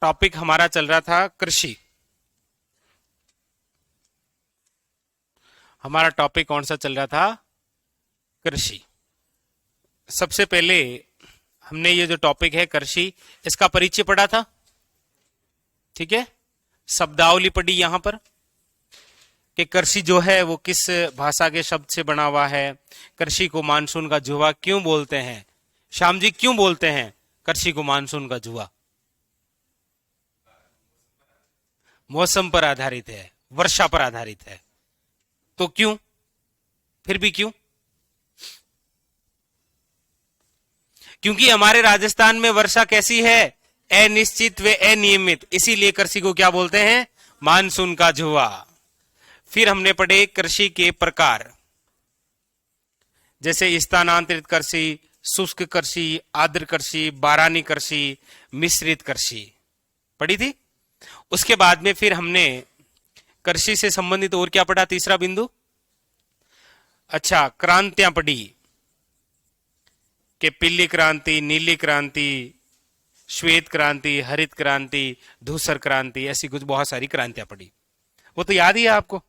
Topic हमारा चल रहा था कृषि। हमारा टॉपिक कौन सा चल रहा था? कृषि। सबसे पहले हमने ये जो टॉपिक है कृषि, इसका परिचय पढ़ा था। ठीक है, शब्दावली पढ़ी यहां पर कि कृषि जो है वो किस भाषा के शब्द से बना हुआ है। कृषि को मानसून का जुआ क्यों बोलते हैं? श्याम जी, क्यों बोलते हैं कृषि को मानसून का जुआ? मौसम पर आधारित है, वर्षा पर आधारित है। तो क्यों? फिर भी क्यों? क्योंकि हमारे राजस्थान में वर्षा कैसी है? अनिश्चित व अनियमित, इसीलिए कृषि को क्या बोलते हैं? मानसून का जुआ। फिर हमने पढ़े कृषि के प्रकार, जैसे स्थानांतरित कृषि, शुष्क कृषि, आर्द्र कृषि, बारानी कृषि, मिश्रित कृषि पढ़ी थी। उसके बाद में फिर हमने कृषि से संबंधित और क्या पढ़ा? तीसरा बिंदु, अच्छा, क्रांतियां पढ़ी कि पीली क्रांति, नीली क्रांति, श्वेत क्रांति, हरित क्रांति, धूसर क्रांति, ऐसी कुछ बहुत सारी क्रांतियां पढ़ी। वो तो याद ही है आपको,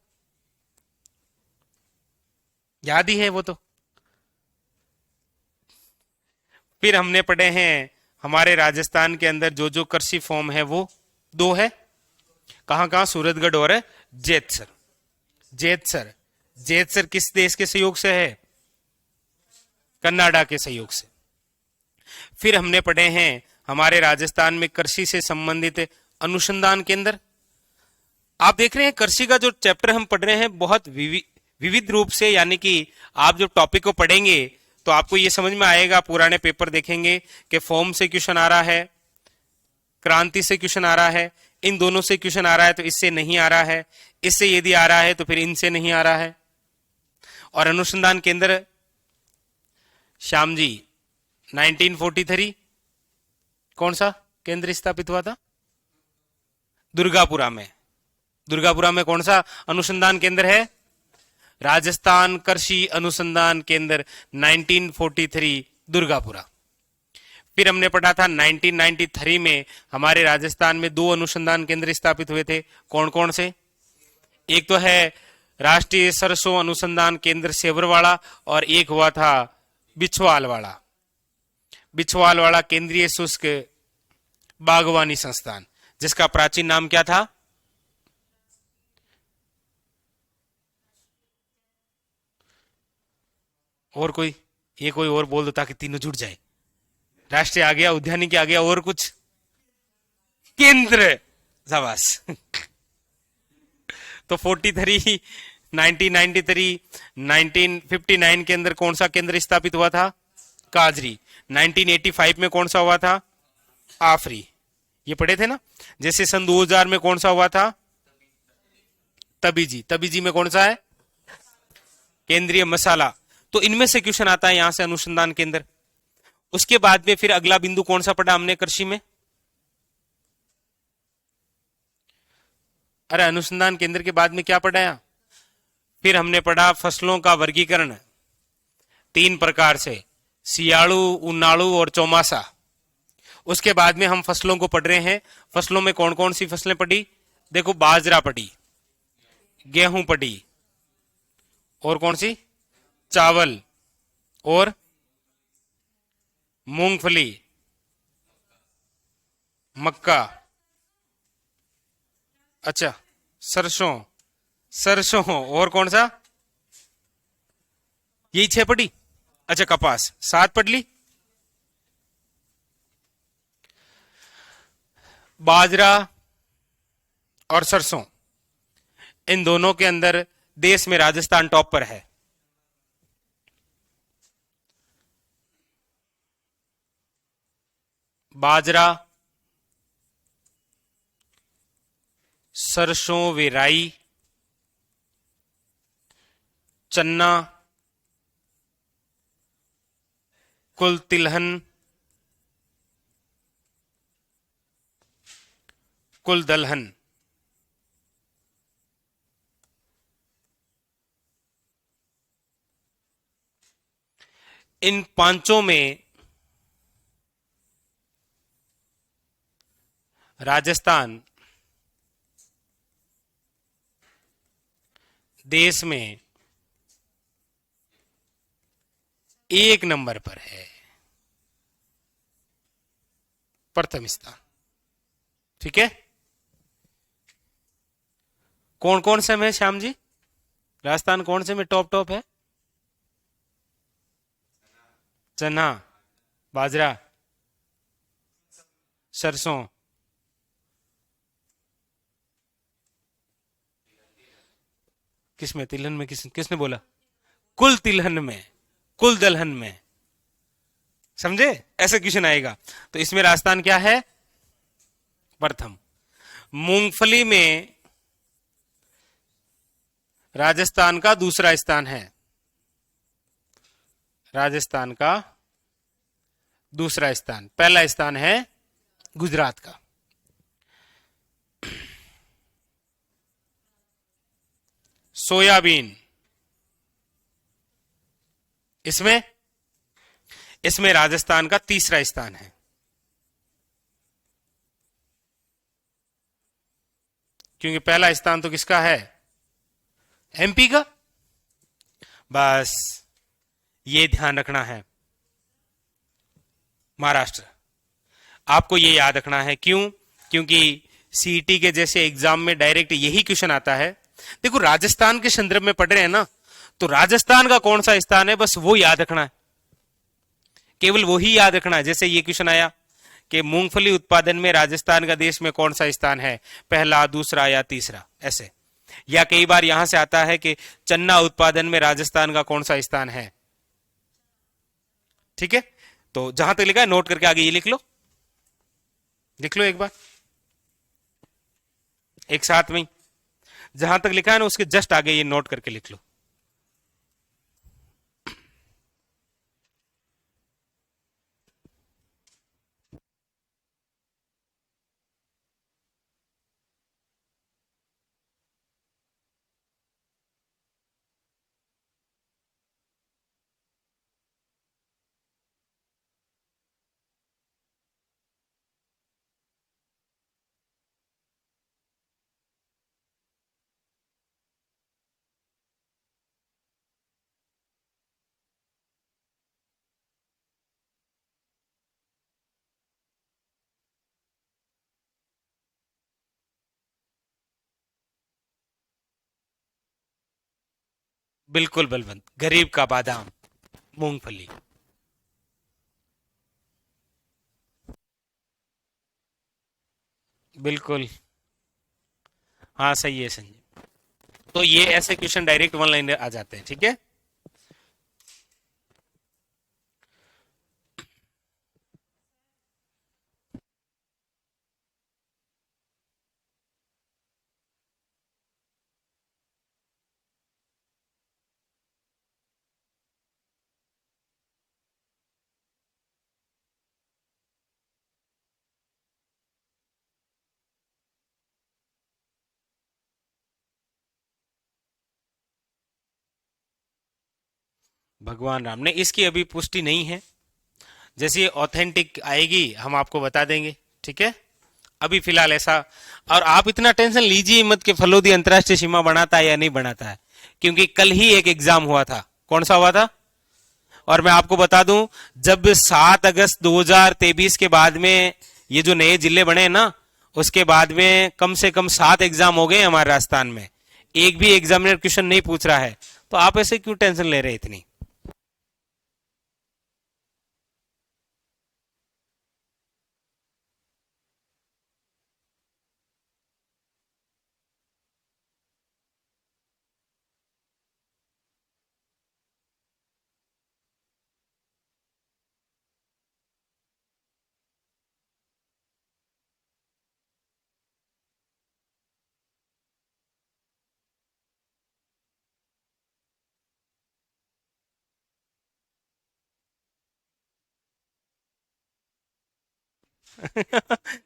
याद ही है वो तो। फिर हमने पढ़े हैं हमारे राजस्थान के अंदर जो जो कृषि फॉर्म है वो दो है। कहां कहां? सूरतगढ़ और जेतसर। जेतसर, जेतसर किस देश के सहयोग से है? कनाडा के सहयोग से। फिर हमने पढ़े हैं हमारे राजस्थान में कृषि से संबंधित अनुसंधान केंद्र। आप देख रहे हैं कृषि का जो चैप्टर हम पढ़ रहे हैं बहुत विविध रूप से, यानी कि आप जो टॉपिक को पढ़ेंगे तो आपको यह समझ में आएगा। पुराने पेपर देखेंगे कि फॉर्म से क्वेश्चन आ रहा है, क्रांति से क्वेश्चन आ रहा है, इन दोनों से क्वेश्चन आ रहा है तो इससे नहीं आ रहा है, इससे यदि आ रहा है तो फिर इनसे नहीं आ रहा है। और अनुसंधान केंद्र श्याम जी 1943 कौन सा केंद्र स्थापित हुआ था? दुर्गापुरा में। दुर्गापुरा में कौन सा अनुसंधान केंद्र है? राजस्थान कृषि अनुसंधान केंद्र 1943 दुर्गापुरा। फिर हमने पढ़ा था 1993 में हमारे राजस्थान में दो अनुसंधान केंद्र स्थापित हुए थे। कौन कौन से? एक तो है राष्ट्रीय सरसों अनुसंधान केंद्र सेवरवाड़ा, और एक हुआ था बिछवालवाड़ा। बिछवालवाड़ा केंद्रीय शुष्क बागवानी संस्थान, जिसका प्राचीन नाम क्या था? और कोई? ये कोई और बोल दो ताकि तीनों जुड़ जाए। राष्ट्रीय आ गया, उद्यानिकी आ गया, और कुछ? केंद्र, शाबाश। तो 43, 1993, 1959 के अंदर कौन सा केंद्र स्थापित हुआ था? काजरी। 1985 में कौन सा हुआ था? आफरी। ये पढ़े थे ना। जैसे सन 2000 में कौन सा हुआ था? तबीजी। तबीजी में कौन सा है? केंद्रीय मसाला। तो इनमें से क्वेश्चन आता है यहां से अनुसंधान केंद्र। उसके बाद में फिर अगला बिंदु कौन सा पढ़ा हमने कृषि में? अरे अनुसंधान केंद्र के बाद में क्या पढ़ा? फिर हमने पढ़ा फसलों का वर्गीकरण 3 प्रकार से, सियाड़ू, उनाड़ू और चौमासा। उसके बाद में हम फसलों को पढ़ रहे हैं। फसलों में कौन कौन सी फसलें पढ़ी? देखो, बाजरा पढ़ी, गेहूं पढ़ी, और कौन सी? चावल, और मूंगफली, मक्का, अच्छा, सरसों, सरसों, और कौन सा? यही 6 पढ़ी। अच्छा, कपास 7 पढ़ ली। बाजरा और सरसों, इन दोनों के अंदर देश में राजस्थान टॉप पर है। बाजरा, सरसों व राई, चन्ना, कुल तिलहन, कुल दलहन, इन पांचों में राजस्थान देश में 1 नंबर पर है, प्रथम स्थान। ठीक है, कौन कौन से में श्याम जी, राजस्थान कौन से में टॉप टॉप है? चना, बाजरा, सरसों, किसमें? तिलहन में? किसने बोला? कुल तिलहन में, कुल दलहन में। समझे? ऐसा क्वेश्चन आएगा। तो इसमें राजस्थान क्या है? प्रथम। मूंगफली में राजस्थान का दूसरा स्थान है, राजस्थान का दूसरा स्थान, पहला स्थान है गुजरात का। सोयाबीन, इसमें राजस्थान का तीसरा स्थान है। क्योंकि पहला स्थान तो किसका है? एमपी का। बस ये ध्यान रखना है। महाराष्ट्र, आपको ये याद रखना है। क्यों? क्योंकि सीईटी के जैसे एग्जाम में डायरेक्ट यही क्वेश्चन आता है। देखो, राजस्थान के संदर्भ में पढ़ रहे हैं ना, तो राजस्थान का कौन सा स्थान है, बस वो याद रखना है, केवल वही याद रखना है। जैसे ये क्वेश्चन आया कि मूंगफली उत्पादन में राजस्थान का देश में कौन सा स्थान है, पहला, दूसरा या तीसरा, ऐसे। या कई बार यहां से आता है कि चन्ना उत्पादन में राजस्थान का कौन सा स्थान है। ठीक है, तो जहां तक लिखा है नोट करके आगे ये लिख लो, लिख लो एक बार एक साथ में। जहां तक लिखा है ना उसके जस्ट आगे ये नोट करके लिख लो। बिल्कुल बलवंत, गरीब का बादाम मूंगफली। बिल्कुल, हाँ सही है संजय। तो ये ऐसे क्वेश्चन डायरेक्ट वन लाइन आ जाते हैं। ठीक है, भगवान राम ने, इसकी अभी पुष्टि नहीं है। जैसे ये ऑथेंटिक आएगी हम आपको बता देंगे। ठीक है, अभी फिलहाल ऐसा। और आप इतना टेंशन लीजिए मत कि फलोदी अंतरराष्ट्रीय सीमा बनाता है या नहीं बनाता है, क्योंकि कल ही एक एग्जाम हुआ था। कौन सा हुआ था? और मैं आपको बता दूं, जब 7 अगस्त 2023 के बाद में ये जो नए जिले बने हैं ना, उसके बाद में कम से कम 7 एग्जाम हो गए हमारे राजस्थान में, एक भी एग्जामिनर क्वेश्चन नहीं पूछ रहा है। तो आप ऐसे क्यों टेंशन ले रहे हैं इतनी?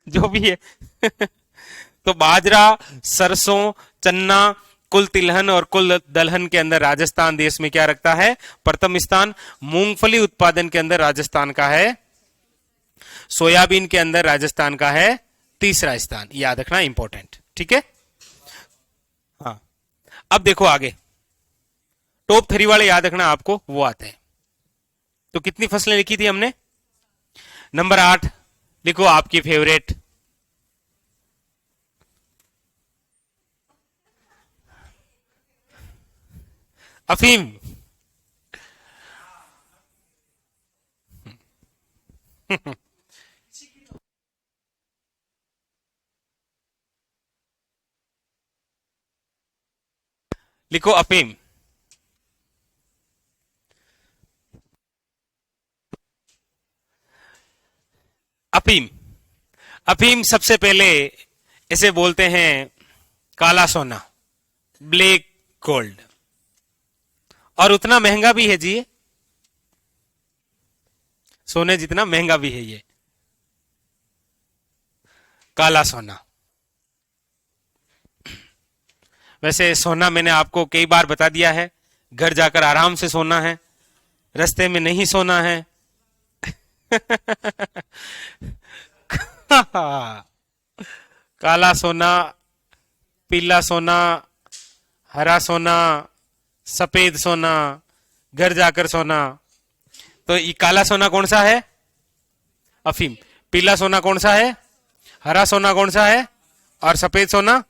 जो भी है। तो बाजरा, सरसों, चन्ना, कुल तिलहन और कुल दलहन के अंदर राजस्थान देश में क्या रखता है? प्रथम स्थान। मूंगफली उत्पादन के अंदर राजस्थान का है, सोयाबीन के अंदर राजस्थान का है तीसरा स्थान, याद रखना, इंपॉर्टेंट, ठीक है। हाँ, अब देखो आगे, टॉप 3 वाले याद रखना आपको, वो आते हैं। तो कितनी फसलें लिखी थी हमने? नंबर 8 लिखो, आपकी फेवरेट अफीम। लिखो अफीम। अफीम, अफीम सबसे पहले इसे बोलते हैं काला सोना, ब्लैक गोल्ड, और उतना महंगा भी है जी ये, सोने जितना महंगा भी है ये काला सोना। वैसे सोना मैंने आपको कई बार बता दिया है, घर जाकर आराम से सोना है, रास्ते में नहीं सोना है। काला सोना, पीला सोना, हरा सोना, सफेद सोना, घर जाकर सोना। तो ये काला सोना कौन सा है? अफीम। पीला सोना कौन सा है? हरा सोना कौन सा है? और सफेद सोना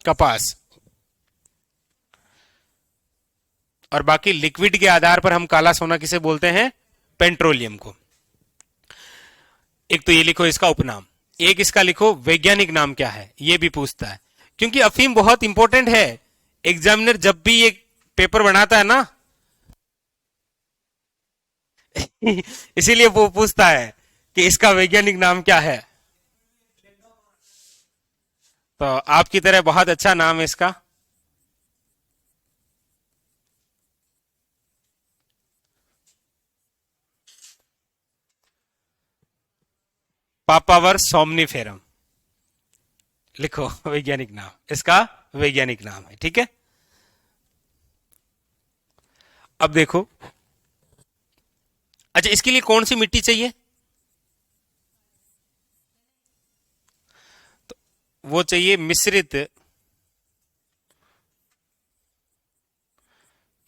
कपास। और बाकी लिक्विड के आधार पर हम काला सोना किसे बोलते हैं? पेट्रोलियम को। एक तो ये लिखो इसका उपनाम, एक इसका लिखो वैज्ञानिक नाम क्या है, ये भी पूछता है, क्योंकि अफीम बहुत इंपॉर्टेंट है। एग्जामिनर जब भी ये पेपर बनाता है ना इसीलिए वो पूछता है कि इसका वैज्ञानिक नाम क्या है। तो आपकी तरह बहुत अच्छा नाम है इसका। पापावर सोमनीफेरम लिखो वैज्ञानिक नाम, इसका वैज्ञानिक नाम है, ठीक है। अब देखो, अच्छा इसके लिए कौन सी मिट्टी चाहिए? तो वो चाहिए मिश्रित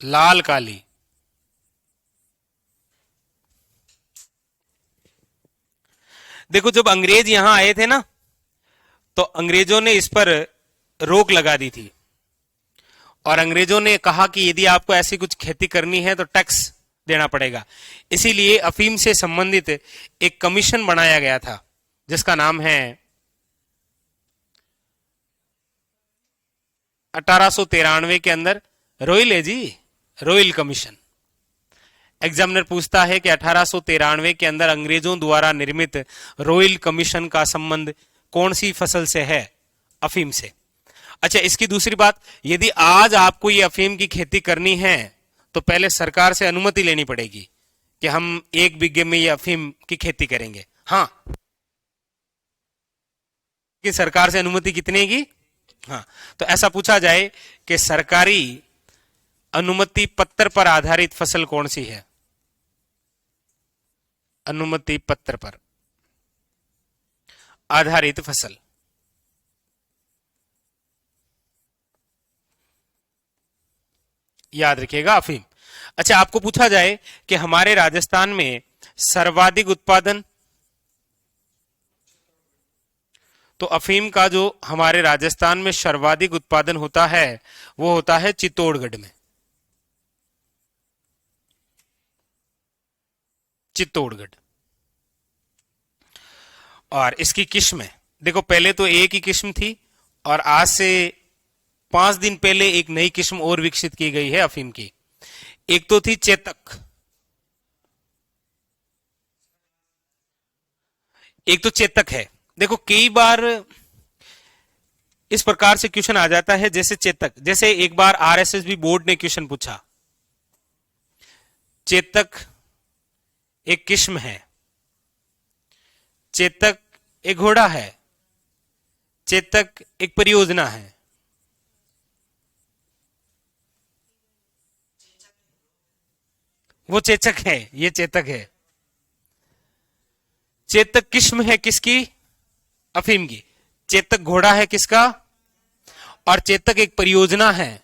लाल काली। देखो जब अंग्रेज यहां आए थे ना, तो अंग्रेजों ने इस पर रोक लगा दी थी, और अंग्रेजों ने कहा कि यदि आपको ऐसी कुछ खेती करनी है तो टैक्स देना पड़ेगा। इसीलिए अफीम से संबंधित एक कमीशन बनाया गया था, जिसका नाम है 1893 के अंदर रॉयल है जी, रॉयल कमीशन। एग्जामिनर पूछता है कि 1893 के अंदर अंग्रेजों द्वारा निर्मित रॉयल कमीशन का संबंध कौन सी फसल से है? अफीम से। अच्छा इसकी दूसरी बात, यदि आज आपको ये अफीम की खेती करनी है तो पहले सरकार से अनुमति लेनी पड़ेगी कि हम 1 बीघे में ये अफीम की खेती करेंगे। हाँ, कि सरकार से अनुमति कितने की? हाँ, तो ऐसा पूछा जाए कि सरकारी अनुमति पत्र पर आधारित फसल कौन सी है? अनुमति पत्र पर आधारित फसल, याद रखिएगा अफीम। अच्छा आपको पूछा जाए कि हमारे राजस्थान में सर्वाधिक उत्पादन, तो अफीम का जो हमारे राजस्थान में सर्वाधिक उत्पादन होता है वो होता है चित्तौड़गढ़ में। चित्तौड़गढ़। और इसकी किस्म, देखो पहले तो एक ही किस्म थी, और आज से 5 दिन पहले एक नई किस्म और विकसित की गई है अफीम की। एक तो थी चेतक, एक तो चेतक है। देखो कई बार इस प्रकार से क्वेश्चन आ जाता है, जैसे चेतक, जैसे एक बार आरएसएसबी बोर्ड ने क्वेश्चन पूछा, चेतक एक किस्म है, चेतक एक घोड़ा है, चेतक एक परियोजना है। वो चेचक है, ये चेतक है। चेतक किस्म है किसकी? अफीम की। चेतक घोड़ा है किसका? और चेतक एक परियोजना है,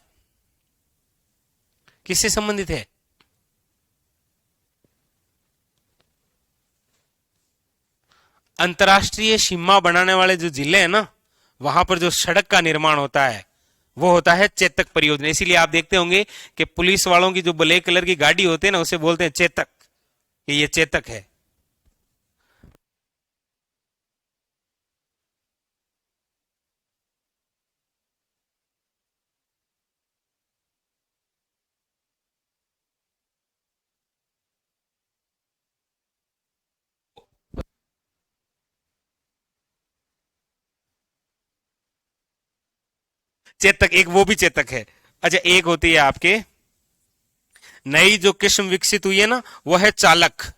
किससे संबंधित है? अंतरराष्ट्रीय सीमा बनाने वाले जो जिले हैं ना, वहां पर जो सड़क का निर्माण होता है वो होता है चेतक परियोजना। इसीलिए आप देखते होंगे कि पुलिस वालों की जो ब्लैक कलर की गाड़ी होती है ना, उसे बोलते हैं चेतक, कि ये चेतक है। चेतक एक वो भी चेतक है। अच्छा, एक होती है आपके नई जो किस्म विकसित हुई है ना, वो है चालक।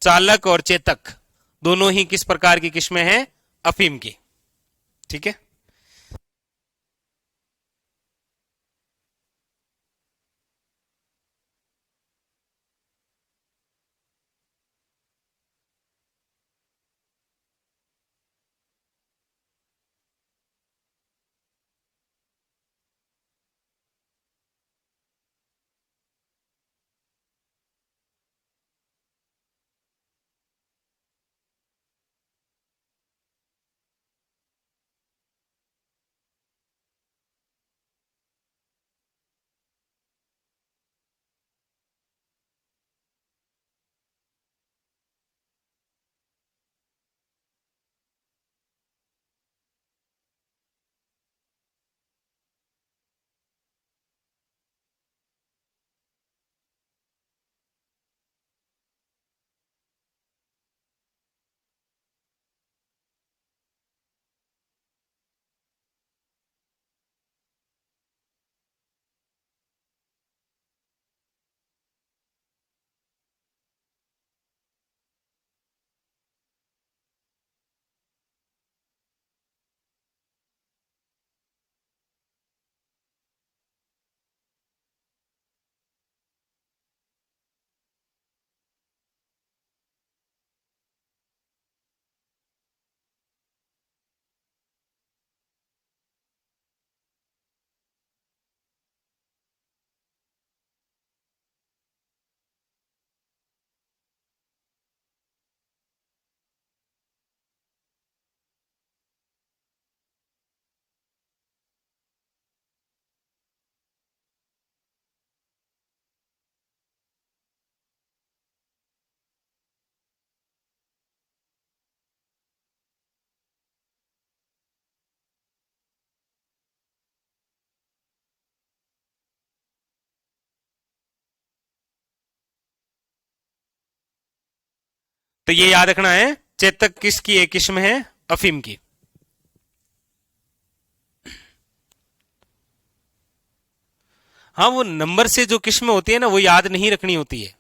चालक और चेतक दोनों ही किस प्रकार की किस्में हैं? अफीम की। ठीक है। तो ये याद रखना है, चेतक किसकी एक किस्म है? अफीम की। हाँ, वो नंबर से जो किस्म होती है ना, वो याद नहीं रखनी होती है,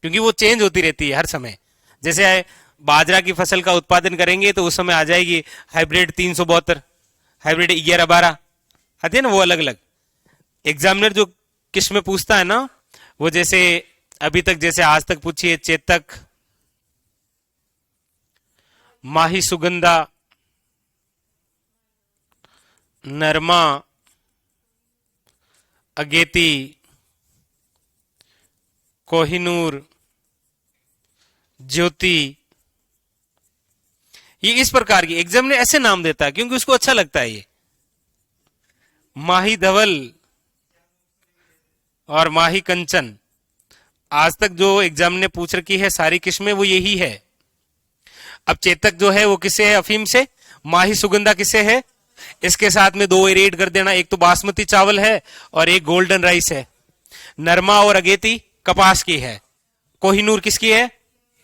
क्योंकि वो चेंज होती रहती है हर समय। जैसे बाजरा की फसल का उत्पादन करेंगे तो उस समय आ जाएगी हाइब्रिड 372, हाइब्रिड 1112, आती है ना वो अलग अलग। एग्जामिनर जो किस्में पूछता है ना, वो जैसे अभी तक, जैसे आज तक पूछिए चेतक, माही सुगंधा, नरमा, अगेती, कोहिनूर, ज्योति, ये इस प्रकार की एग्जाम ने ऐसे नाम देता है क्योंकि उसको अच्छा लगता है। ये माही धवल और माही कंचन, आज तक जो एग्जाम ने पूछ रखी है सारी किस्में वो यही है। अब चेतक जो है वो किससे है? अफीम से। माही सुगंधा किससे है? इसके साथ में दो एड कर देना, एक तो बासमती चावल है और एक गोल्डन राइस है। नरमा और अगेती कपास की है। कोहिनूर किसकी है?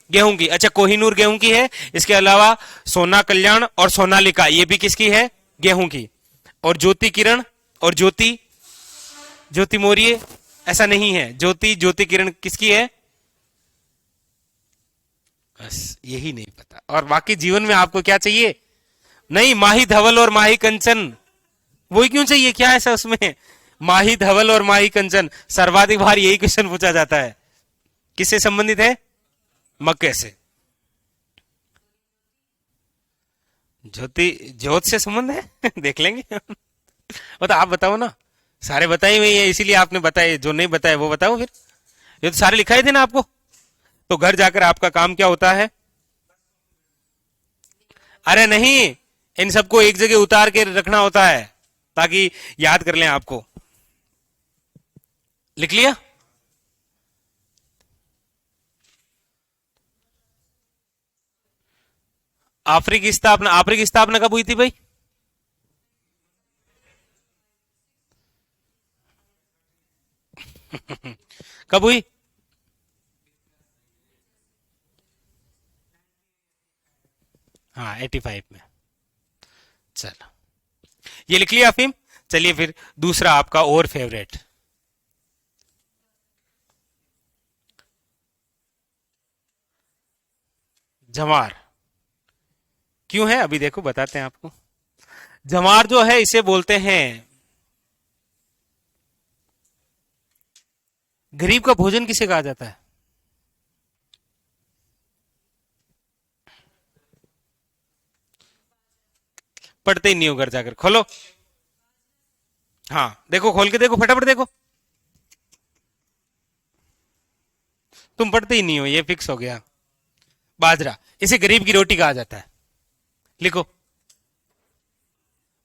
गेहूं की। अच्छा, कोहिनूर गेहूं की है। इसके अलावा सोना कल्याण और सोनालिका, ये भी किसकी है? गेहूं की। और ज्योति किरण और ज्योति, ज्योति मौर्य ऐसा नहीं है। ज्योति, ज्योति किरण किसकी है? बस यही नहीं पता, और बाकी जीवन में आपको क्या चाहिए? नहीं, माही धवल और माही कंचन, वही क्यों चाहिए? क्या ऐसा उसमें? माही धवल और माही कंचन सर्वाधिक बार यही क्वेश्चन पूछा जाता है। किससे संबंधित है? मक्के से। ज्योति, ज्योत से संबंध है? देख लेंगे। वो तो आप बताओ ना, सारे बताए हुए हैं इसीलिए आपने बताए, जो नहीं बताए वो बताओ फिर। ये तो सारे लिखाए थे ना आपको। तो घर जाकर आपका काम क्या होता है? अरे नहीं, इन सबको एक जगह उतार के रखना होता है ताकि याद कर लें आपको। लिख लिया? अफ्रीकी स्थापना कब हुई थी भाई? कब हुई? हाँ, 85 में। चलो, ये लिख लिया अफीम। चलिए फिर दूसरा आपका और फेवरेट। जवार। क्यों है अभी देखो, बताते हैं आपको। जवार जो है इसे बोलते हैं, गरीब का भोजन किसे कहा जाता है? पढ़ते ही नहीं हो, घर जाकर खोलो। हाँ देखो, खोल के देखो, फटाफट देखो। तुम पढ़ते ही नहीं हो, ये फिक्स हो गया। बाजरा, इसे गरीब की रोटी कहा जाता है। लिखो।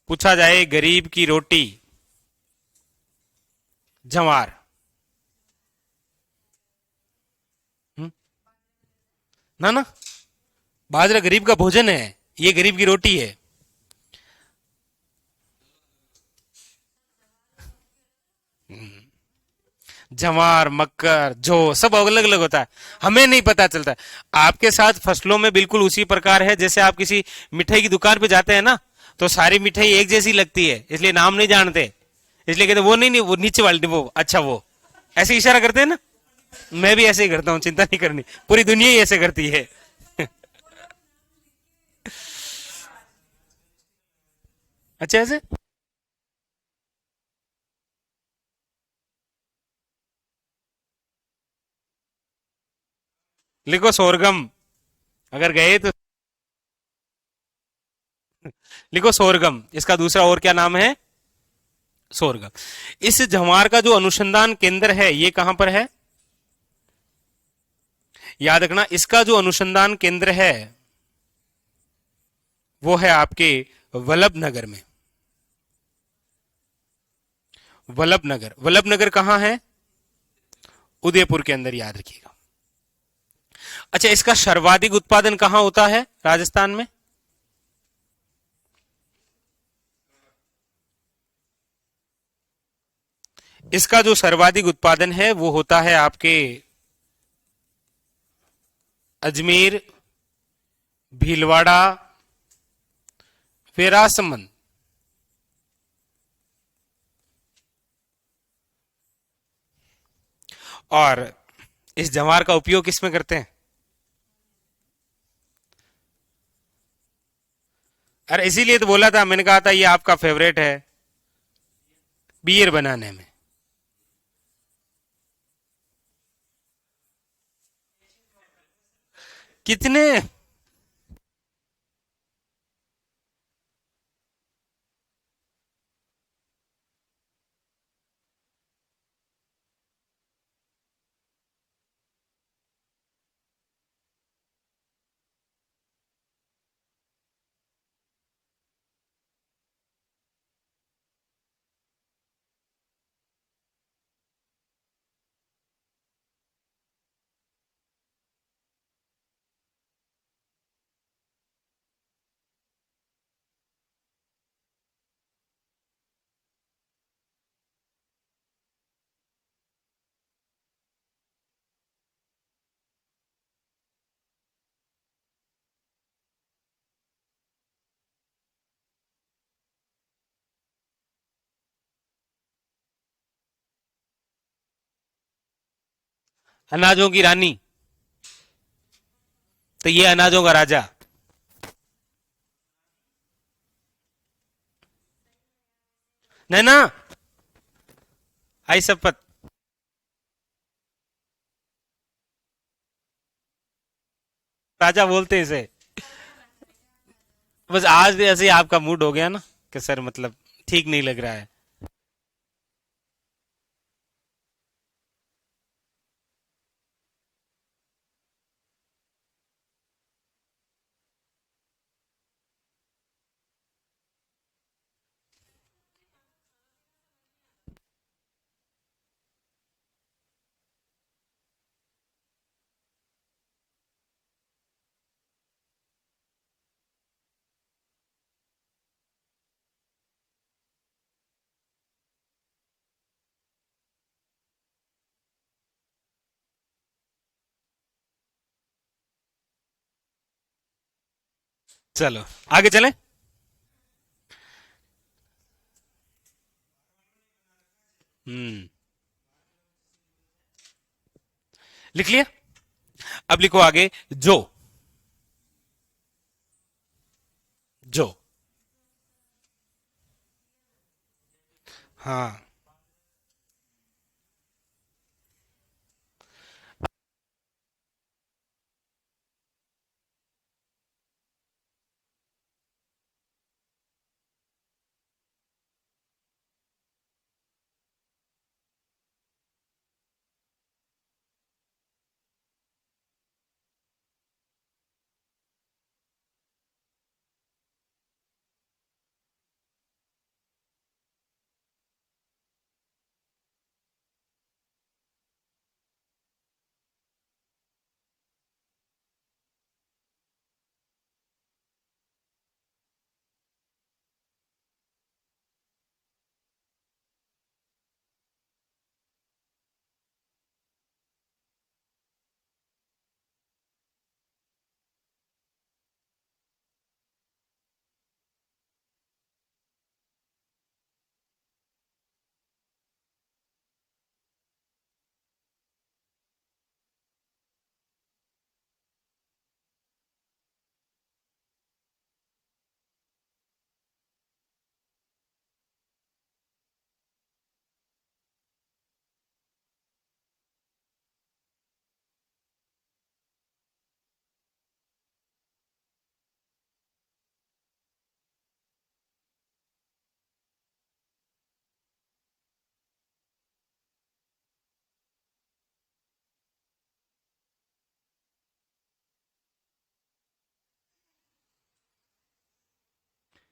पूछा जाए गरीब की रोटी, जवार। हम्म? ना ना, बाजरा गरीब का भोजन है, ये गरीब की रोटी है। जवार, मक्कर, जौ सब अलग अलग होता है, हमें नहीं पता चलता। आपके साथ फसलों में बिल्कुल उसी प्रकार है, जैसे आप किसी मिठाई की दुकान पे जाते हैं ना, तो सारी मिठाई एक जैसी लगती है, इसलिए नाम नहीं जानते, इसलिए कहते वो नहीं नहीं, वो नीचे वाली वो अच्छा वो, ऐसे इशारा करते हैं ना। मैं भी ऐसे ही करता हूँ, चिंता नहीं करनी, पूरी दुनिया ही ऐसे करती है। अच्छा, ऐसे। लिखो सोरगम, अगर गए तो। लिखो सोरगम, इसका दूसरा और क्या नाम है? सोरगम। इस जवार का जो अनुसंधान केंद्र है ये कहां पर है? याद रखना, इसका जो अनुसंधान केंद्र है वो है आपके वल्लभ नगर में। वल्लभ नगर, वल्लभ नगर कहां है? उदयपुर के अंदर, याद रखिएगा। अच्छा, इसका सर्वाधिक उत्पादन कहां होता है राजस्थान में? इसका जो सर्वाधिक उत्पादन है वो होता है आपके अजमेर, भीलवाड़ा, फिर राजसमंद। और इस जवार का उपयोग किसमें करते हैं? अरे इसीलिए तो बोला था, मैंने कहा था ये आपका फेवरेट है, बियर बनाने में। कितने? अनाजों की रानी, तो ये अनाजों का राजा। नैना, आई शपथ। राजा बोलते हैं इसे। बस आज ऐसे ही आपका मूड हो गया ना कि सर मतलब ठीक नहीं लग रहा है। चलो आगे चलें। हम्म। लिख लिया। अब लिखो आगे जो। जो। हाँ।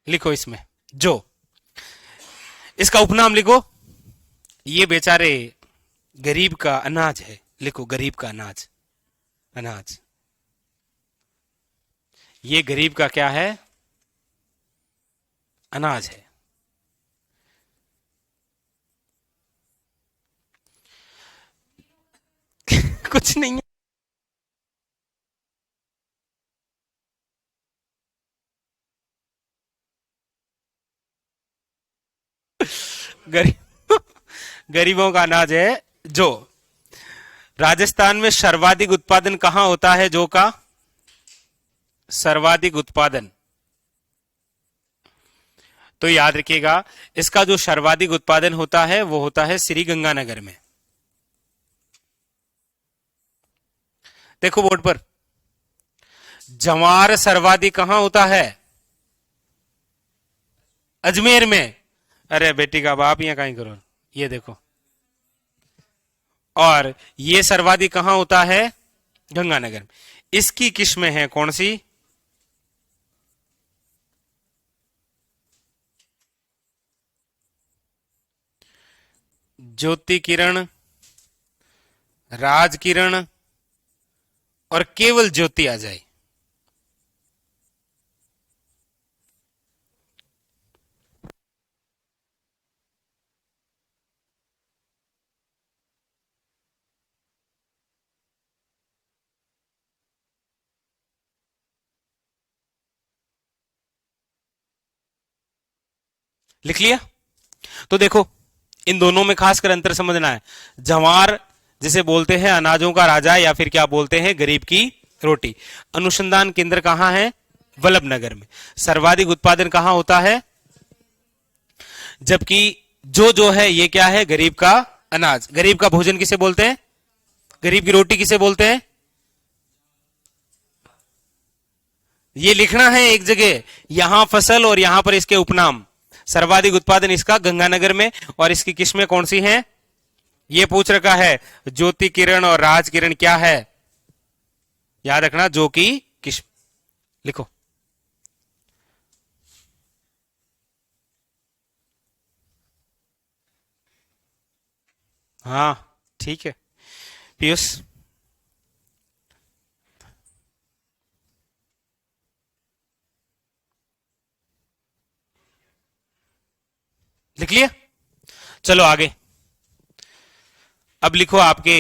लिखो इसमें जो। इसका उपनाम लिखो। ये बेचारे गरीब का अनाज है। लिखो गरीब का अनाज। अनाज। ये गरीब का क्या है? अनाज है। कुछ नहीं है। गरीब गरीबों का अनाज है जो। राजस्थान में सर्वाधिक उत्पादन कहां होता है जौ का? सर्वाधिक उत्पादन। तो याद रखिएगा, इसका जो सर्वाधिक उत्पादन होता है वो होता है श्री गंगानगर में। देखो बोर्ड पर। जवार सर्वाधिक कहां होता है? अजमेर में। अरे बेटी का बाप, यहाँ कहीं करो। ये देखो। और ये सर्वाधिक कहां होता है? गंगानगर में। इसकी किस्में हैं कौन सी? ज्योति किरण, राज किरण और केवल ज्योति आ जाए। लिख लिया। तो देखो, इन दोनों में खासकर अंतर समझना है। जवार जिसे बोलते हैं अनाजों का राजा, या फिर क्या बोलते हैं, गरीब की रोटी। अनुसंधान केंद्र कहां है? वल्लभनगर में। सर्वाधिक उत्पादन कहां होता है? जबकि जो है ये क्या है? गरीब का अनाज। गरीब का भोजन किसे बोलते हैं? गरीब की रोटी किसे बोलते हैं? ये लिखना है एक जगह, यहां फसल और यहां पर इसके उपनाम। सर्वाधिक उत्पादन इसका गंगानगर में, और इसकी किस्में कौन सी हैं? ये पूछ रखा है। ज्योति किरण और राज किरण क्या है? याद रखना, जो की किस्म लिखो। हाँ ठीक है पीयूष। लिख लिया? चलो आगे। अब लिखो आपके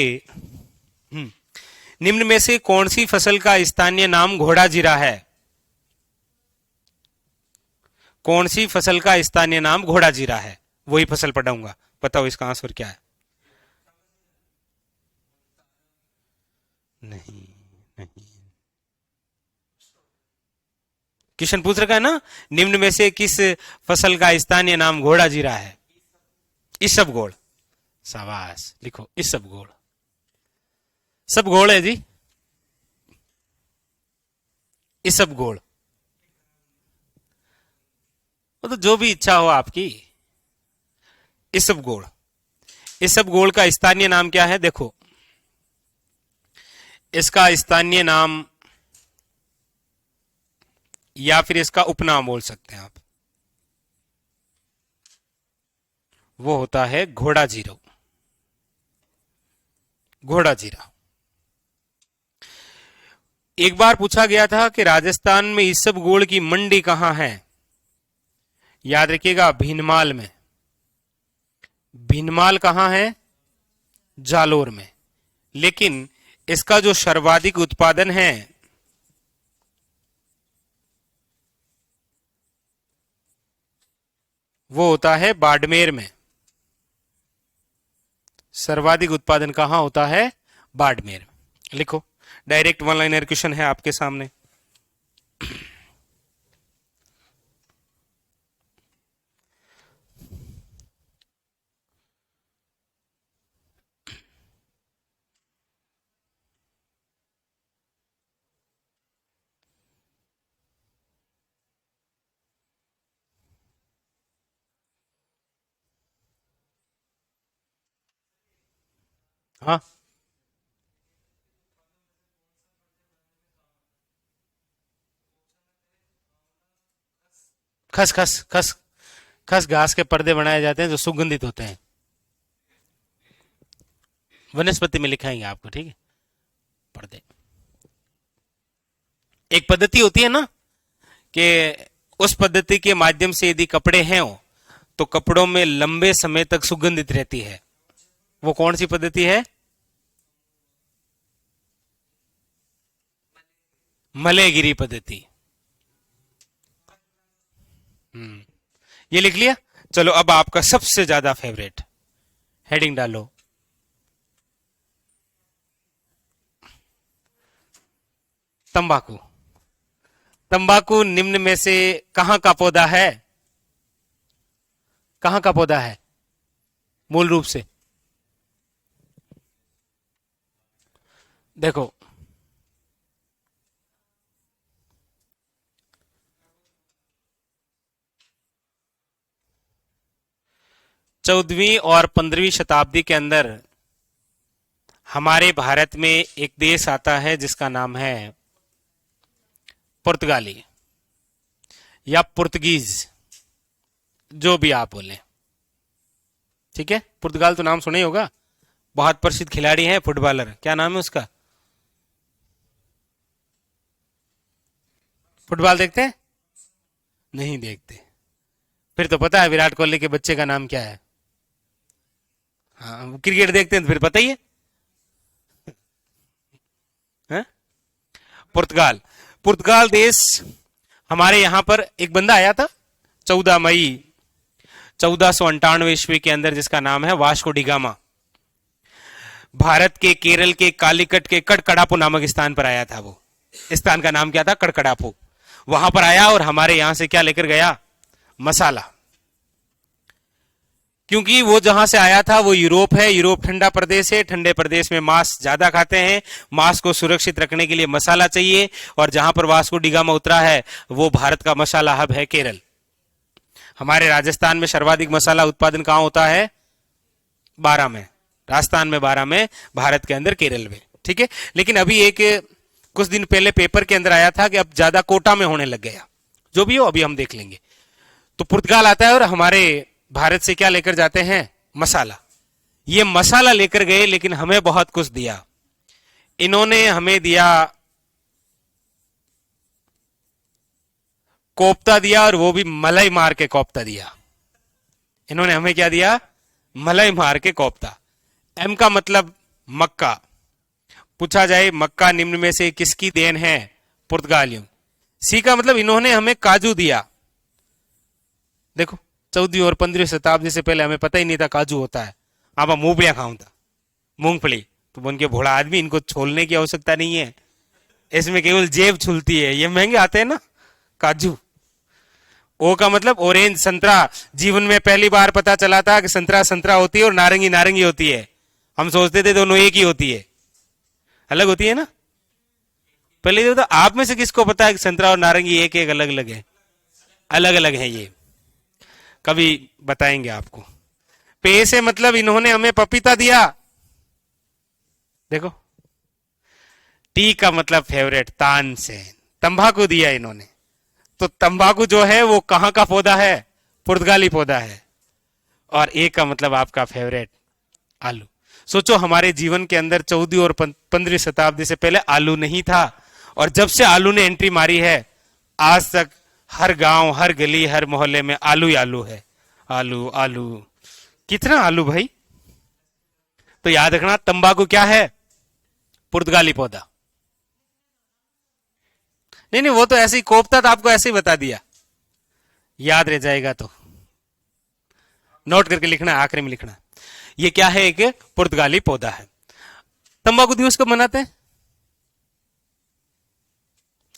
निम्न में से कौन सी फसल का स्थानीय नाम घोड़ा जीरा है? कौन सी फसल का स्थानीय नाम घोड़ा जीरा है? वही फसल पढ़ाऊंगा, बताओ इसका आंसर क्या है? नहीं नहीं, किशन पूछ रखा है ना, निम्न में से किस फसल का स्थानीय नाम घोड़ा जीरा है? इसबगोल। शाबाश, लिखो इसबगोल। सब गोल है जी, इसबगोल। वो तो जो भी इच्छा हो आपकी। इसबगोल। इसबगोल का स्थानीय नाम क्या है? देखो, इसका स्थानीय नाम या फिर इसका उपनाम बोल सकते हैं आप, वो होता है घोड़ा जीरो। घोड़ा जीरा। एक बार पूछा गया था कि राजस्थान में इसबगोल की मंडी कहां है? याद रखिएगा, भीनमाल में। भीनमाल कहां है? जालोर में। लेकिन इसका जो सर्वाधिक उत्पादन है वो होता है बाड़मेर में। सर्वाधिक उत्पादन कहां होता है? बाड़मेर। लिखो, डायरेक्ट वन लाइनर क्वेश्चन है आपके सामने। हाँ, खस खस खस खस घास के पर्दे बनाए जाते हैं जो सुगंधित होते हैं। वनस्पति में लिखाएंगे आपको, ठीक है? पर्दे। एक पद्धति होती है ना कि उस पद्धति के माध्यम से यदि कपड़े हैं तो कपड़ों में लंबे समय तक सुगंधित रहती है। वो कौन सी पद्धति है? मलयगिरी पद्धति। ये लिख लिया? चलो अब आपका सबसे ज्यादा फेवरेट, हेडिंग डालो। तंबाकू। तंबाकू निम्न में से कहां का पौधा है? कहां का पौधा है मूल रूप से? देखो, चौदहवीं और 15वीं शताब्दी के अंदर हमारे भारत में एक देश आता है जिसका नाम है पुर्तगाली या पुर्तगीज, जो भी आप बोले, ठीक है? पुर्तगाल तो नाम सुना ही होगा, बहुत प्रसिद्ध खिलाड़ी है, फुटबॉलर। क्या नाम है उसका? फुटबॉल देखते हैं? नहीं देखते? फिर तो पता है विराट कोहली के बच्चे का नाम क्या है। हाँ, क्रिकेट देखते हैं तो फिर पता ही है? पुर्तगाल। पुर्तगाल देश, हमारे यहां पर एक बंदा आया था 14 मई 1498 ईस्वी के अंदर, जिसका नाम है वास्को डी गामा। भारत के केरल के कालीकट के कड़कड़ापू नामक स्थान पर आया था। वो स्थान का नाम क्या था? कड़कड़ापू। वहां पर आया और हमारे यहां से क्या लेकर गया? मसाला। क्योंकि वो जहां से आया था वो यूरोप है, यूरोप ठंडा प्रदेश है, ठंडे प्रदेश में मांस ज्यादा खाते हैं, मांस को सुरक्षित रखने के लिए मसाला चाहिए, और जहां पर वास्को डिगामा उतरा है वो भारत का मसाला हब है केरल। हमारे राजस्थान में सर्वाधिक मसाला उत्पादन कहां होता है? बारां में, राजस्थान में, बारां में, भारत के अंदर केरल में, ठीक है। लेकिन अभी एक कुछ दिन पहले पेपर के अंदर आया था कि अब ज्यादा कोटा में होने लग गया, जो भी हो अभी हम देख लेंगे। तो पुर्तगाल आता है और हमारे भारत से क्या लेकर जाते हैं? मसाला। ये मसाला लेकर गए, लेकिन हमें बहुत कुछ दिया। इन्होंने हमें दिया कोफ्ता दिया, और वो भी मलाई मार के कोफ्ता दिया। इन्होंने हमें क्या दिया? मलाई मार के कोफ्ता। एम का मतलब मक्का। पूछा जाए मक्का निम्न में से किसकी देन है? पुर्तगालियों। सी का मतलब इन्होंने हमें काजू दिया। देखो 14वीं और 15वीं शताब्दी से पहले हमें पता ही नहीं था काजू होता है। आप मूंगफलियां खाऊं था, मूंगफली तो बन के भोला आदमी, इनको छोलने की आवश्यकता नहीं है, इसमें केवल जेब छुलती है। ये महंगे आते हैं ना काजू। ओ का मतलब ऑरेंज, संतरा। जीवन में पहली बार पता चला था कि संतरा संतरा होती है और नारंगी नारंगी होती है। हम सोचते थे दोनों एक ही होती है, अलग होती है ना। पहले जो तो आप में से किसको पता है कि संतरा और नारंगी एक एक अलग अलग है? अलग अलग है, ये कभी बताएंगे आपको। पे से मतलब इन्होंने हमें पपीता दिया। देखो टी का मतलब फेवरेट, तानसेन, तंबाकू दिया इन्होंने। तो तंबाकू जो है वो कहां का पौधा है? पुर्तगाली पौधा है। और ए का मतलब आपका फेवरेट आलू। सोचो हमारे जीवन के अंदर 14वीं और 15वीं शताब्दी से पहले आलू नहीं था, और जब से आलू ने एंट्री मारी है आज तक हर गांव, हर गली, हर मोहल्ले में आलू ही आलू है। आलू आलू, कितना आलू भाई। तो याद रखना तंबाकू क्या है? पुर्तगाली पौधा। नहीं नहीं, वो तो ऐसे ही कोफ्ता था, आपको ऐसे ही बता दिया, याद रह जाएगा तो नोट करके लिखना, आखिरी में लिखना। ये क्या है? एक पुर्तगाली पौधा है। तंबाकू दिवस कब मनाते हैं?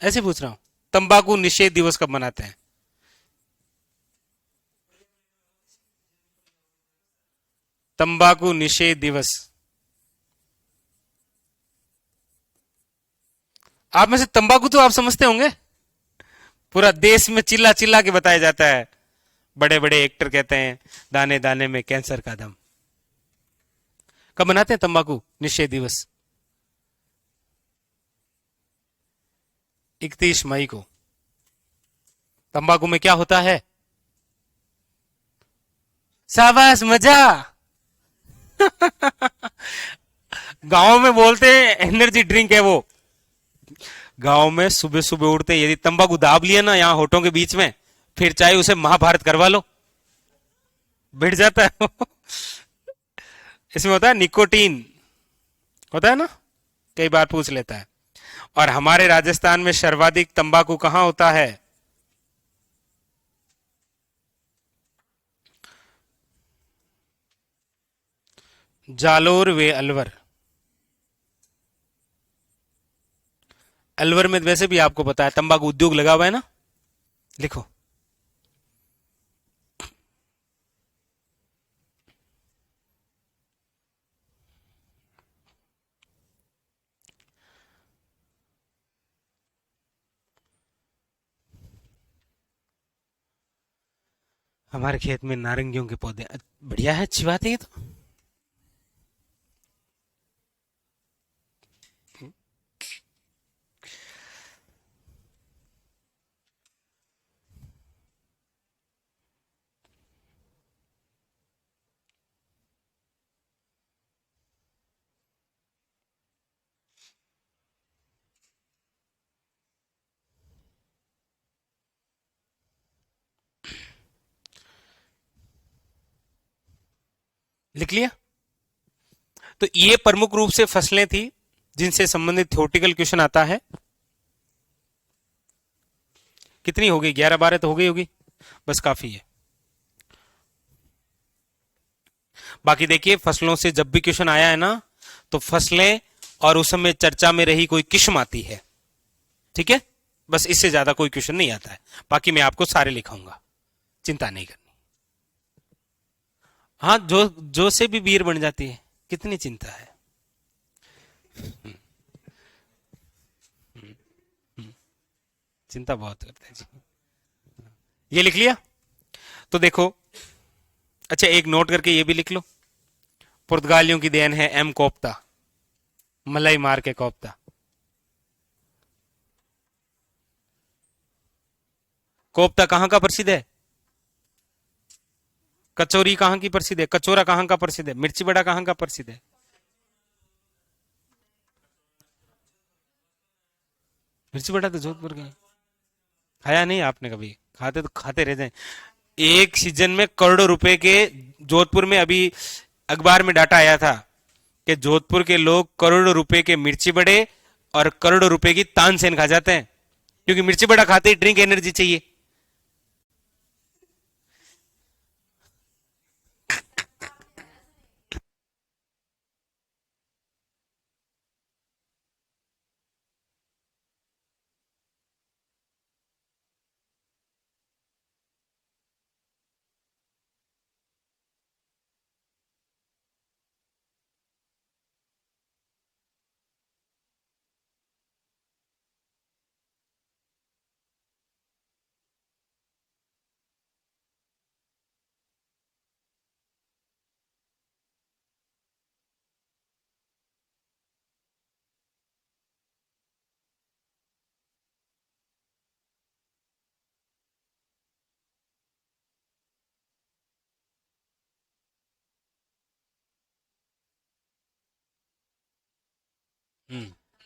ऐसे पूछ रहा हूं, तंबाकू निषेध दिवस कब मनाते हैं? तंबाकू निषेध दिवस आप में से तंबाकू तो आप समझते होंगे, पूरा देश में चिल्ला चिल्ला के बताया जाता है। बड़े बड़े एक्टर कहते हैं दाने दाने में कैंसर का दम। कब मनाते हैं तंबाकू निषेध दिवस? 31 मई को। तंबाकू में क्या होता है? शाबाश, मजा। गांव में बोलते हैं एनर्जी ड्रिंक है वो। गांव में सुबह सुबह उठते यदि तंबाकू दाब लिया ना यहां होठों के बीच में, फिर चाहे उसे महाभारत करवा लो, बैठ जाता है। इसमें होता है निकोटीन, होता है ना, कई बार पूछ लेता है। और हमारे राजस्थान में सर्वाधिक तंबाकू कहां होता है? जालोर वे अलवर। अलवर में वैसे भी आपको पता है तंबाकू उद्योग लगा हुआ है ना, लिखो। हमारे खेत में नारंगियों के पौधे, बढ़िया है, अच्छी बात है ये तो। लिख लिया। तो ये प्रमुख रूप से फसलें थी जिनसे संबंधित थ्योरेटिकल क्वेश्चन आता है। कितनी हो गई? 11-12 तो हो गई होगी, बस काफी है। बाकी देखिए फसलों से जब भी क्वेश्चन आया है ना, तो फसलें और उस समय चर्चा में रही कोई किस्म आती है, ठीक है। बस इससे ज्यादा कोई क्वेश्चन नहीं आता है। बाकी मैं आपको सारे लिखाऊंगा, चिंता नहीं करनी। हाँ, जो से भी बीर बन जाती है, कितनी चिंता है। चिंता बहुत करते हैं जी। ये लिख लिया? तो देखो, अच्छा एक नोट करके ये भी लिख लो, पुर्तगालियों की देन है एम कोफ्ता, मलाई मार के कोफ्ता। कोफ्ता कहां का प्रसिद्ध है? कचौरी कहां की प्रसिद्ध है? कचौरा कहां का प्रसिद्ध है? मिर्ची बड़ा कहां का प्रसिद्ध है? मिर्ची बड़ा तो जोधपुर का है। खाया नहीं आपने कभी? खाते तो खाते रह जाए। एक सीजन में करोड़ों रुपए के, जोधपुर में अभी अखबार में डाटा आया था कि जोधपुर के लोग करोड़ों रुपए के मिर्ची बड़े और करोड़ों रुपए की तानसेन खा जाते हैं, क्योंकि मिर्ची बड़ा खाते ही ड्रिंक एनर्जी चाहिए।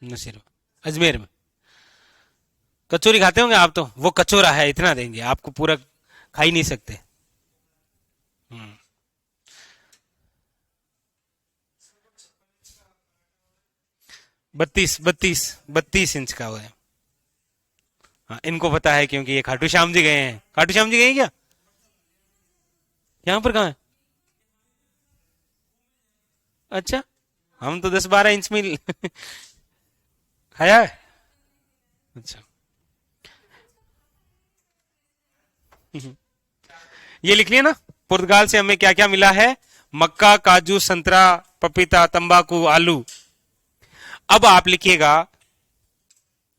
नसीर अजमेर में कचौरी खाते होंगे आप तो, वो कचौरा है, इतना देंगे आपको, पूरा खा ही नहीं सकते। 32 इंच का वो है। हाँ, इनको पता है क्योंकि ये खाटू श्याम जी गए हैं। खाटू श्याम जी गए हैं क्या? यहाँ पर कहाँ है? अच्छा, हम तो 10-12 इंच में खाया है। अच्छा, ये लिख लिया ना, पुर्तगाल से हमें क्या क्या मिला है? मक्का, काजू, संतरा, पपीता, तंबाकू, आलू। अब आप लिखिएगा,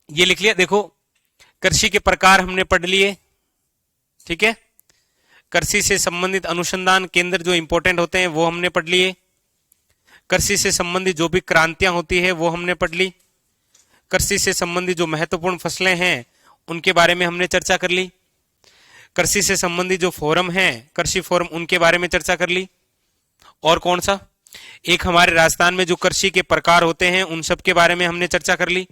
ये लिख लिया, देखो कृषि के प्रकार हमने पढ़ लिए, ठीक है। कृषि से संबंधित अनुसंधान केंद्र जो इंपॉर्टेंट होते हैं वो हमने पढ़ लिए। कृषि से संबंधित जो भी क्रांतियां होती है वो हमने पढ़ ली। कृषि से संबंधित जो महत्वपूर्ण फसलें हैं उनके बारे में हमने चर्चा कर ली। कृषि से संबंधित जो फोरम हैं, कृषि फोरम, उनके बारे में चर्चा कर ली। और कौन सा? एक हमारे राजस्थान में जो कृषि के प्रकार होते हैं उन सब के बारे में हमने चर्चा कर ली।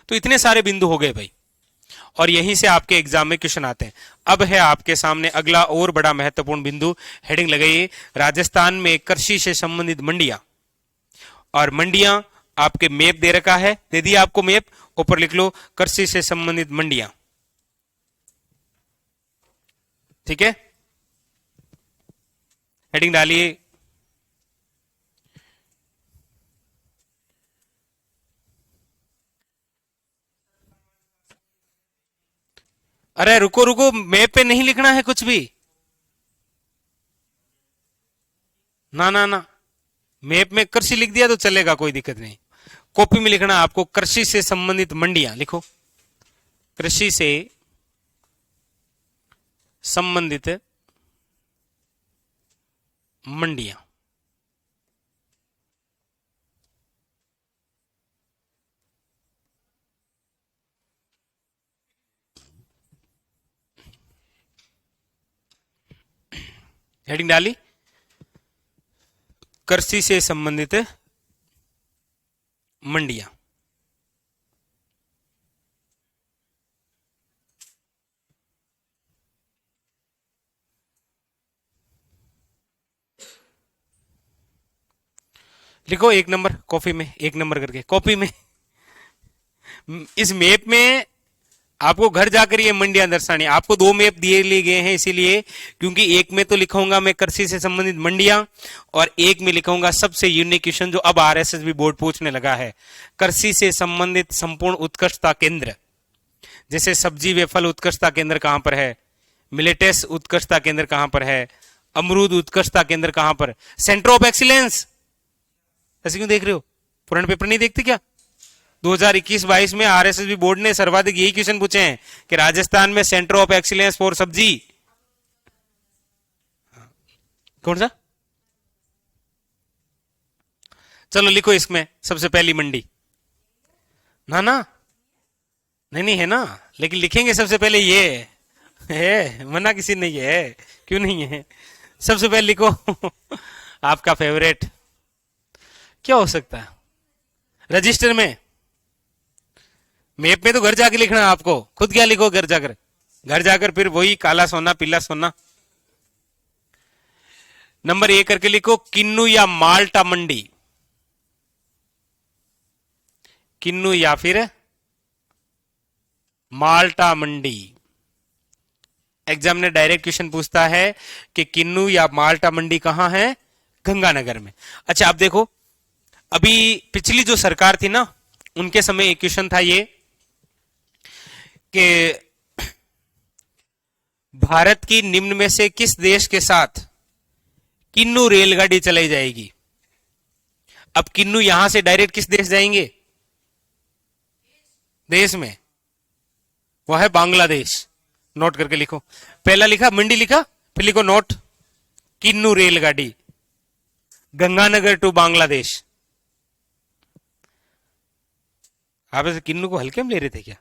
तो इतने सारे बिंदु हो गए भाई, और यहीं से आपके एग्जाम में क्वेश्चन आते हैं। अब है आपके सामने अगला और बड़ा महत्वपूर्ण बिंदु, हेडिंग लगाइए, राजस्थान में कृषि से संबंधित मंडियां। और मंडियां आपके मैप दे रखा है, दे दिया आपको मैप, ऊपर लिख लो कृषि से संबंधित मंडियां, ठीक है। हेडिंग डालिए, अरे रुको रुको, मैप पे नहीं लिखना है कुछ भी, ना ना ना, मैप में कृषि लिख दिया तो चलेगा, कोई दिक्कत नहीं। कॉपी में लिखना आपको, कृषि से संबंधित मंडियां लिखो, कृषि से संबंधित मंडियां। हेडिंग डाली, कृषि से संबंधित मंडियां। लिखो 1 नंबर, कॉपी में 1 नंबर करके, कॉपी में। इस मैप में आपको घर जाकर ये मंडियां दर्शानी, आपको 2 मैप दिए लिए गए हैं इसीलिए, क्योंकि एक में तो लिखूंगा मैं कृषि से संबंधित मंडियां, और एक में लिखूंगा सबसे यूनिक क्वेश्चन जो अब आरएसएस बोर्ड पूछने लगा है, कृषि से संबंधित संपूर्ण उत्कृष्टता केंद्र। जैसे सब्जी व फल उत्कृष्टता केंद्र कहां पर है, मिलेटस उत्कृष्टता केंद्र कहां पर है, अमरूद उत्कृष्टता केंद्र कहां पर? Centre of excellence. ऐसे क्यों देख रहे हो? पुराने पेपर नहीं देखते क्या? 2021-22 में आरएसएसबी बोर्ड ने सर्वाधिक यही क्वेश्चन पूछे हैं कि राजस्थान में सेंटर ऑफ एक्सीलेंस फॉर सब्जी कौन सा? चलो लिखो इसमें सबसे पहली मंडी। ना ना, नहीं नहीं है ना, लेकिन लिखेंगे सबसे पहले ये है, मना किसी ने ये है, क्यों नहीं है? सबसे पहले लिखो आपका फेवरेट क्या हो सकता है? रजिस्टर में, मैप में तो घर जाके लिखना है आपको, खुद क्या लिखो घर जाकर? घर जाकर फिर वही काला सोना पीला सोना। नंबर 1 करके लिखो किन्नू या माल्टा मंडी। किन्नू या फिर माल्टा मंडी। एग्जाम ने डायरेक्ट क्वेश्चन पूछता है कि किन्नू या माल्टा मंडी कहां है? गंगानगर में। अच्छा आप देखो, अभी पिछली जो सरकार थी ना, उनके समय एक क्वेश्चन था ये कि भारत की निम्न में से किस देश के साथ किन्नू रेलगाड़ी चलाई जाएगी? अब किन्नू यहां से डायरेक्ट किस देश जाएंगे? देश में, वो है बांग्लादेश। नोट करके लिखो, पहला लिखा मंडी लिखा, फिर लिखो नोट किन्नू रेलगाड़ी गंगानगर टू बांग्लादेश। आप ऐसे किन्नू को हल्के में ले रहे थे क्या?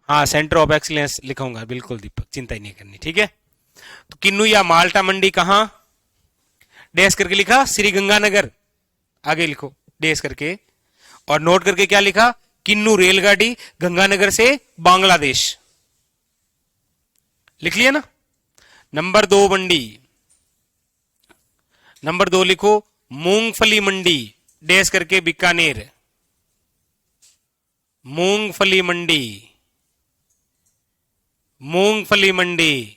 हाँ सेंटर ऑफ एक्सीलेंस लिखूंगा बिल्कुल दीपक, चिंता ही नहीं करनी, ठीक है। तो किन्नू या माल्टा मंडी कहां? डैश करके लिखा श्री गंगानगर, आगे लिखो डैश करके, और नोट करके क्या लिखा? किन्नू रेलगाड़ी गंगानगर से बांग्लादेश। लिख लिया ना। नंबर 2 मंडी, नंबर 2 लिखो मूंगफली मंडी, डैश करके बीकानेर। मूंगफली मंडी, मूंगफली मंडी,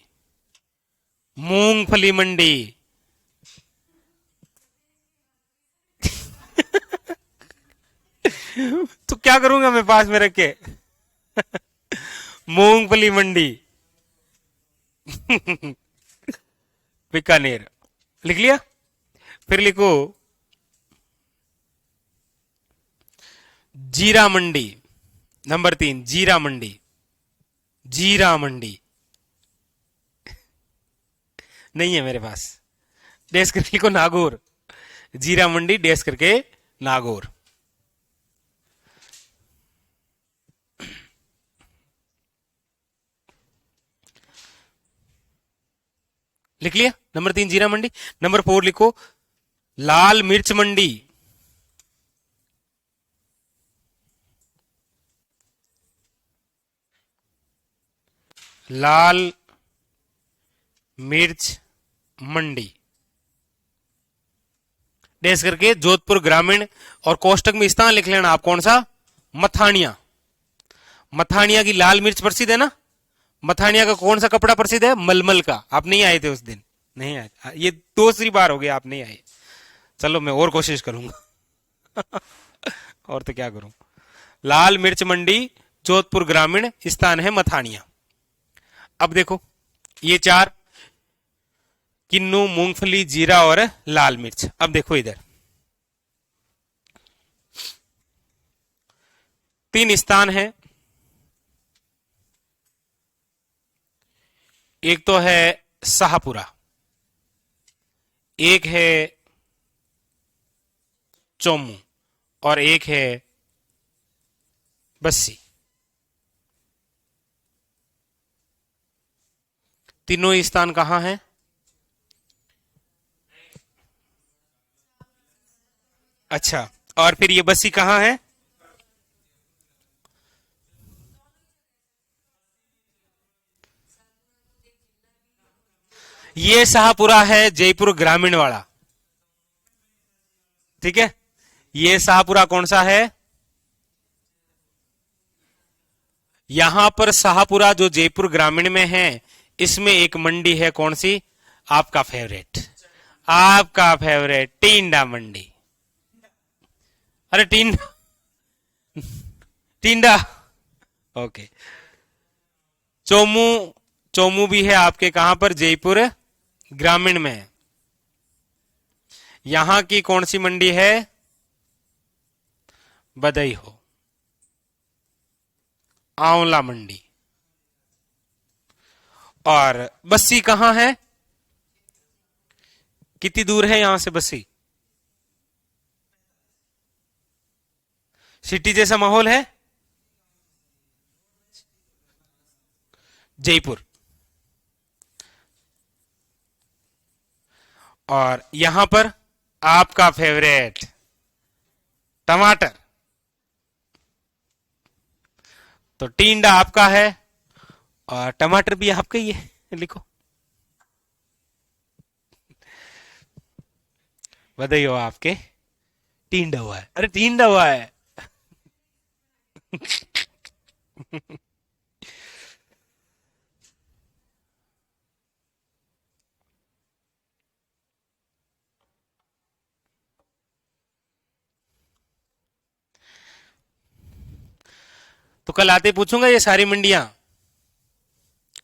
मूंगफली मंडी। तो क्या करूंगा मैं पास में रख के? मूंगफली मंडी बीकानेर। लिख लिया। फिर लिखो जीरा मंडी, नंबर 3 जीरा मंडी। जीरा मंडी नहीं है मेरे पास, डैश करके लिखो नागौर। जीरा मंडी डैश करके नागौर। लिख लिया। नंबर 3 जीरा मंडी। नंबर 4 लिखो लाल मिर्च मंडी। लाल मिर्च मंडी डैश करके जोधपुर ग्रामीण, और कोष्टक में स्थान लिख लेना आप कौन सा? मथानिया। मथानिया की लाल मिर्च प्रसिद्ध है ना। मथानिया का कौन सा कपड़ा प्रसिद्ध है? मलमल का। आप नहीं आए थे उस दिन, नहीं आए, ये दूसरी बार हो गया आप नहीं आए। चलो मैं और कोशिश करूंगा और तो क्या करूं। लाल मिर्च मंडी जोधपुर ग्रामीण, स्थान है मथानिया। अब देखो ये 4 किन्नू, मूंगफली, जीरा और लाल मिर्च। अब देखो इधर 3 स्थान है। एक तो है शाहपुरा, एक है चोमू, और एक है बस्सी। तीनों ही स्थान कहां है? अच्छा, और फिर ये बस्सी कहां है? ये शाहपुरा है जयपुर ग्रामीण वाला, ठीक है। ये शाहपुरा कौन सा है? यहां पर शाहपुरा जो जयपुर ग्रामीण में है, इसमें एक मंडी है कौन सी? आपका फेवरेट, आपका फेवरेट टिंडा मंडी। अरे टिंडा, टिंडा। ओके। चोमू, चोमू भी है आपके कहां पर? जयपुर ग्रामीण में है। यहां की कौन सी मंडी है? बदई हो, आंवला मंडी। और बस्सी कहां है? कितनी दूर है यहां से बस्सी? सिटी जैसा माहौल है? जयपुर। और यहां पर आपका फेवरेट टमाटर। तो टींडा आपका है और टमाटर भी आपका ही है, लिखो। बधाई हो आपके, टींडा हुआ है। अरे टींडा हुआ है। तो कल आते पूछूंगा ये सारी मंडियां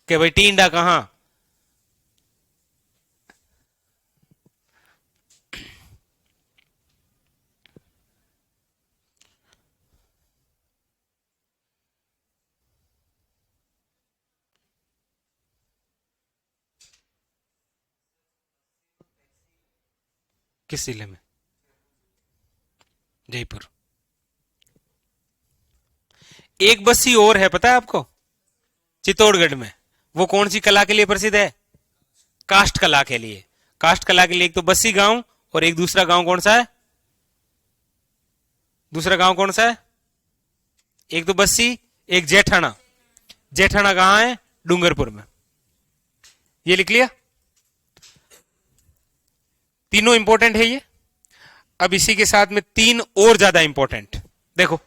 कि भाई टींडा कहां। किस जिले में? जयपुर। एक बस्सी और है पता है आपको, चित्तौड़गढ़ में। वो कौन सी कला के लिए प्रसिद्ध है? काष्ठ कला के लिए। काष्ठ कला के लिए एक तो बस्सी गांव और एक दूसरा गांव कौन सा है? दूसरा गांव कौन सा है? एक तो बस्सी, एक जेठाना। जेठाना कहां है? डूंगरपुर में। ये लिख लिया। तीनों इंपॉर्टेंट है ये। अब इसी के साथ में तीन और ज्यादा इंपॉर्टेंट, देखो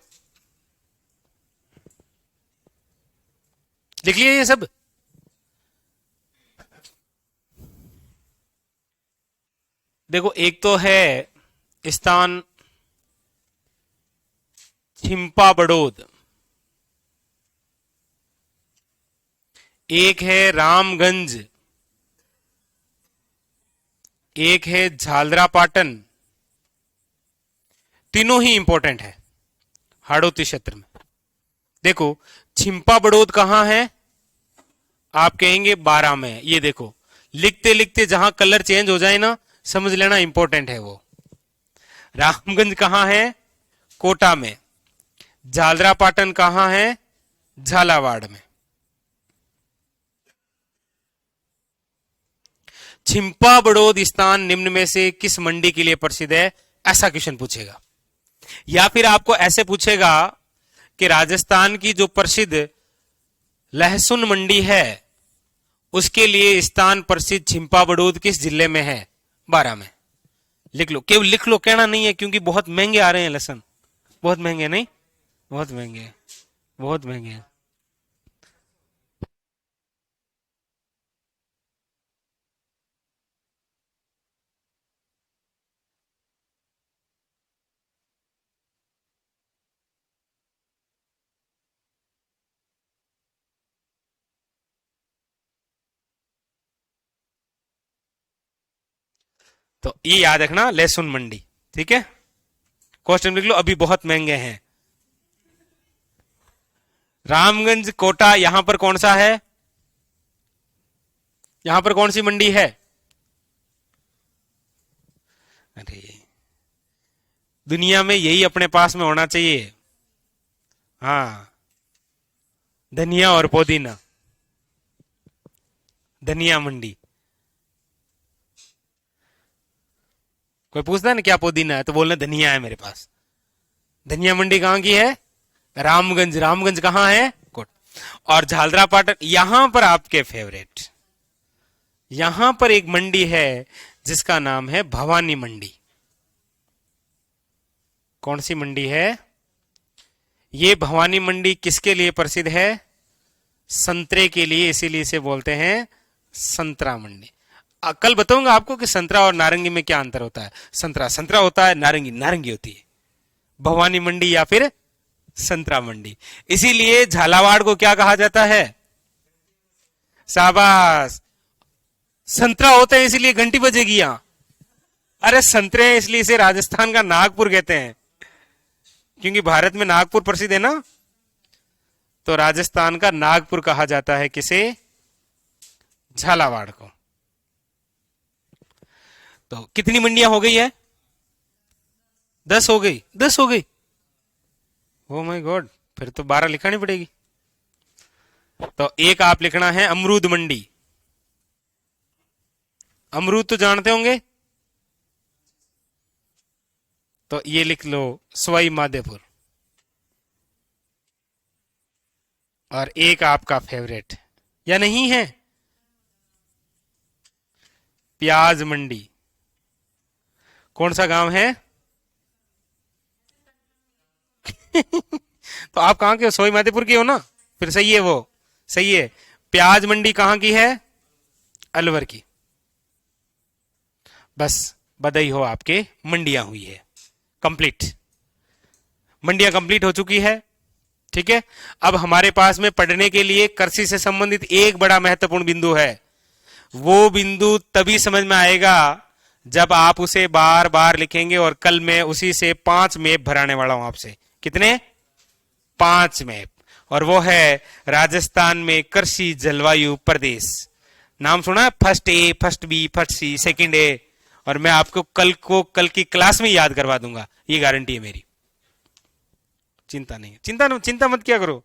लिख लिया ये सब। देखो एक तो है स्थान छिंपा बड़ोद, एक है रामगंज, एक है झालरा पाटन। तीनों ही इंपॉर्टेंट है हाड़ौती क्षेत्र में। देखो छिंपा बड़ोद कहां है? आप कहेंगे 12 में। ये देखो लिखते लिखते जहां कलर चेंज हो जाए ना, समझ लेना इंपॉर्टेंट है वो। रामगंज कहां है? कोटा में। झालरा पाटन कहां है? झालावाड़ में। छिंपा बड़ोद स्थान निम्न में से किस मंडी के लिए प्रसिद्ध है? ऐसा क्वेश्चन पूछेगा। या फिर आपको ऐसे पूछेगा कि राजस्थान की जो प्रसिद्ध लहसुन मंडी है उसके लिए स्थान प्रसिद्ध छिंपा बड़ोद किस जिले में है? 12 में। लिख लो, केवल लिख लो, कहना नहीं है, क्योंकि बहुत महंगे आ रहे हैं लहसुन। बहुत महंगे नहीं, बहुत महंगे, बहुत महंगे। तो ये याद रखना, लहसुन मंडी। ठीक है, क्वेश्चन लिख लो, अभी बहुत महंगे हैं। रामगंज कोटा, यहां पर कौन सा है? यहां पर कौन सी मंडी है? अरे दुनिया में यही अपने पास में होना चाहिए। हाँ, धनिया और पुदीना। धनिया मंडी। कोई पूछता है ना क्या पुदीना है, तो बोलना धनिया है मेरे पास। धनिया मंडी कहां की है? रामगंज। रामगंज कहां है? कोट। और झालरा पाटन, यहां पर आपके फेवरेट, यहां पर एक मंडी है जिसका नाम है भवानी मंडी। कौन सी मंडी है? ये भवानी मंडी किसके लिए प्रसिद्ध है? संतरे के लिए, इसीलिए इसे बोलते हैं संतरा मंडी। कल बताऊंगा आपको कि संतरा और नारंगी में क्या अंतर होता है। संतरा संतरा होता है, नारंगी नारंगी होती है। भवानी मंडी या फिर संतरा मंडी। इसीलिए झालावाड़ को क्या कहा जाता है? शाबाश। संतरा होते हैं इसलिए घंटी बजेगी यहां। अरे संतरे हैं इसलिए इसे राजस्थान का नागपुर कहते हैं, क्योंकि भारत में नागपुर प्रसिद्ध है ना, तो राजस्थान का नागपुर कहा जाता है किसे? झालावाड़ को। तो कितनी मंडियां हो गई है? 10 हो गई। 10 हो गई। ओ माय गॉड, फिर तो 12 लिखानी पड़ेगी। तो एक आप लिखना है अमरूद मंडी। अमरूद तो जानते होंगे, तो ये लिख लो सवाई माधोपुर। और एक आपका फेवरेट या नहीं है? प्याज मंडी। कौन सा गांव है? तो आप कहां के हो? सवाई माधोपुर के हो ना, फिर सही है, वो सही है। प्याज मंडी कहां की है? अलवर की। बस बधाई हो, आपके मंडियां हुई है कंप्लीट। मंडियां कंप्लीट हो चुकी है। ठीक है, अब हमारे पास में पढ़ने के लिए कृषि से संबंधित एक बड़ा महत्वपूर्ण बिंदु है। वो बिंदु तभी समझ में आएगा जब आप उसे बार बार लिखेंगे। और कल मैं उसी से 5 मैप भराने वाला हूं आपसे। कितने? 5 मैप। और वो है राजस्थान में कृषि जलवायु प्रदेश। नाम सुना है? First A, first B, first C, second A. और मैं आपको कल की क्लास में याद करवा दूंगा, ये गारंटी है मेरी। चिंता नहीं, चिंता मत किया करो।